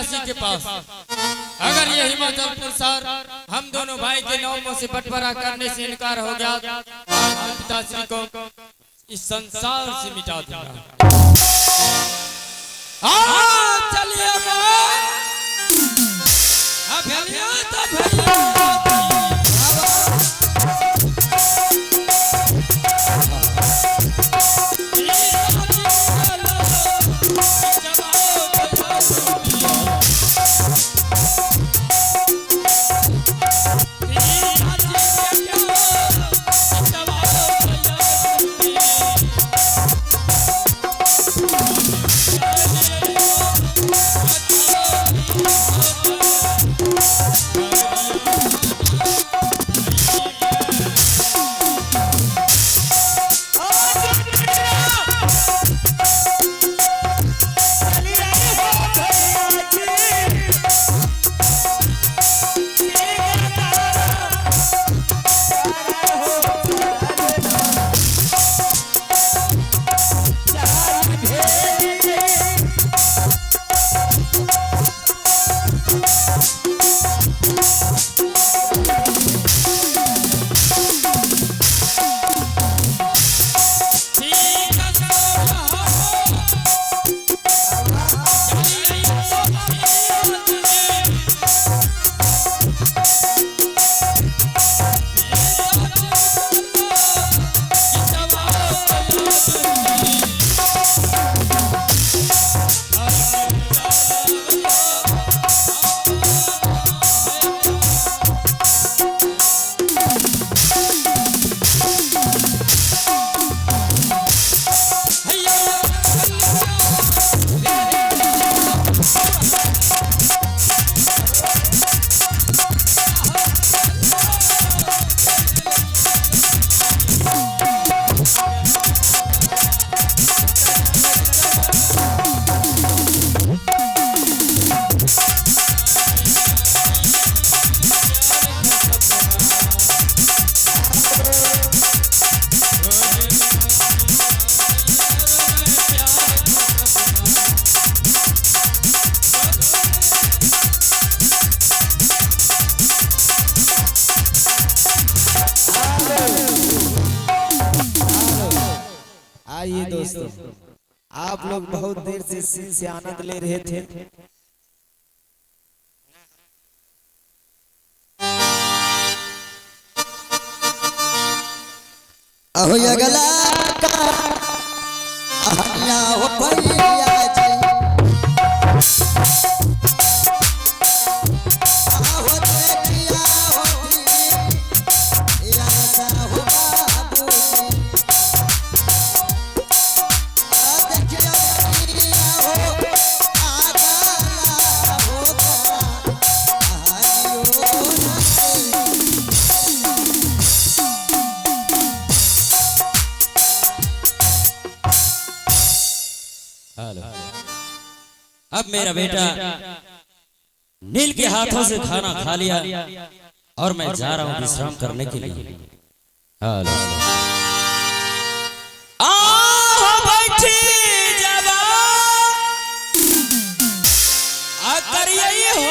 पिताश्री के पास। अगर ये हिमाचलपुर शहर हम दोनों भाई के नामों से बंटवारा करने से इनकार हो गया, आज पिताश्री को इस संसार से मिटा दूंगा। चलिए आइए दोस्तों, आप लोग बहुत देर से सीन से आनंद ले रहे थे। अहो अगला का अल्लाह हो भैया जी, अहो देखिया होती ऐसा हो बाबू जी, देखिया हो आगा होगा आयो अब मेरा बेटा नील के हाथों से खाना खा लिया और मैं जा रहा हूं विश्राम करने के लिए। हेलो बैठी जवा करिए हो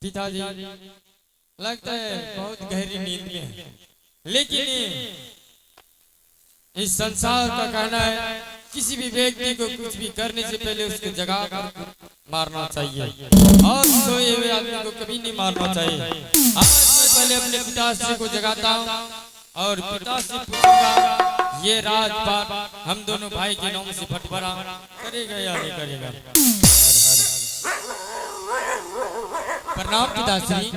पिताजी लगता है बहुत गहरी नींद में है, लेकिन इस संसार का कहना है किसी भी व्यक्ति को कुछ भी करने से पहले उसको जगा कर मारना चाहिए और सोए हुए आदमी को कभी नहीं मारना चाहिए। आज मैं पहले अपने पिताश्री को जगाता हूँ और पिताश्री पूछूंगा ये राजपाट हम दोनों भाई के नाम से बंटवारा करेगा या नहीं करेगा। प्रणाम पिताश्री,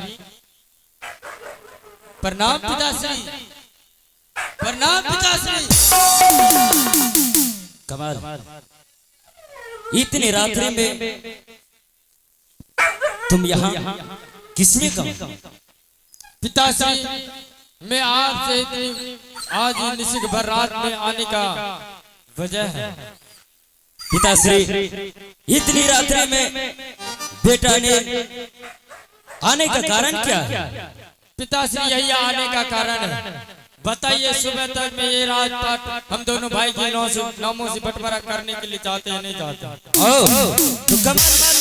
प्रणाम पिताश्री, प्रणाम पिताश्री। कमाल, इतनी रात्रि में तुम यहाँ किस लिए कहो? पिताश्री मैं आपसे आज निश्चित भर रात में आने का वजह है। पिताश्री इतनी रात्रि में बेटा ने आने का कारण क्या है? पिताश्री यही आने का कारण है, बताइए सुबह तक में ये राजपाट हम दोनों भाई के नामों से बंटवारा करने के लिए चाहते हैं नहीं चाहते? तो कमाल,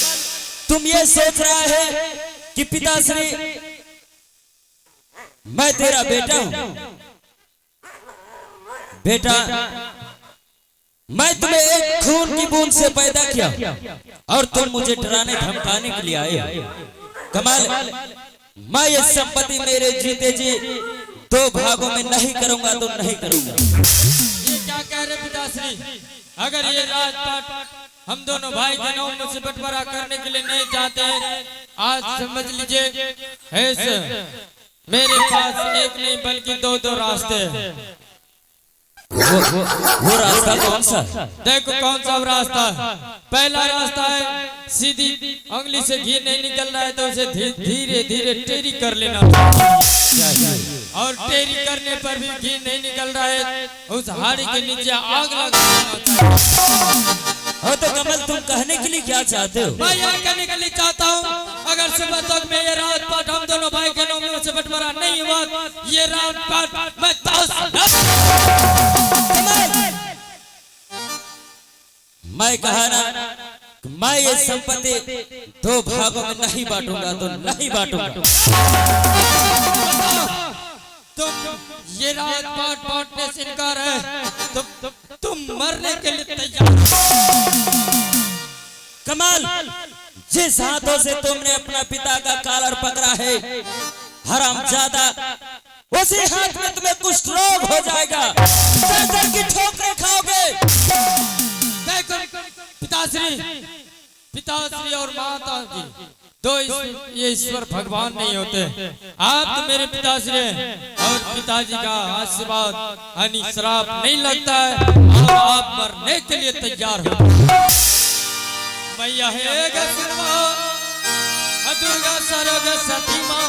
तुम ये सोच रहा है कि पिताश्री मैं तेरा बेटा हूं, बेटा मैं तुम्हें एक खून की बूंद से पैदा किया और तुम मुझे डराने धमकाने के लिए आए। कमाल, मैं ये संपत्ति मेरे जीते जी 2 भागों में नहीं करूंगा तो नहीं करूंगा। ये क्या कह रहे पिताश्री? अगर ये राजपाट हम दोनों भाई के नामों से बंटवारा करने के लिए नहीं चाहते हैं, आज समझ लीजिए है मेरे पास एक नहीं बल्कि 2 रास्ते हैं। वो रास्ता कौन सा? देखो कौन सा रास्ता है। पहला रास्ता है सीधी उंगली से घी नहीं निकल रहा है तो उसे धीरे धीरे टेरी कर लेना और टेरी करने पर भी घी नहीं निकल रहा है उस हाड़ी के नीचे आग लगा देना। हो तो कमल तुम कहने के लिए क्या चाहते हो? मैं यह कहने के लिए चाहता हूँ अगर सुबह तक में ये राजपाट हम दोनों भाई के नामों से बंटवारा नहीं हुआ, ये राजपाट मैं मैं कहा ना मैं ये संपत्ति 2 भागों में नहीं बांटूंगा तो नहीं बांटूंगा। तुम ये राजपाट बांटने से इनकार है तुम मरने के लिए तैयार। कमाल, जिस हाथों से तुमने अपना पिता का कॉलर पकड़ा है हरामजादा, उसी हाथ में तुम्हें कुष्ठ रोग हो जाएगा, दर्द की ठोकरें खाओगे। देखो पिताश्री और माता जी 2 ये ईश्वर भगवान नहीं होते। आप तो मेरे पिताश्री हैं और पिताजी का आशीर्वाद हानि श्राप नहीं लगता है और आप मरने के लिए तैयार हो। मैया है दुर्गा सरग सती माँ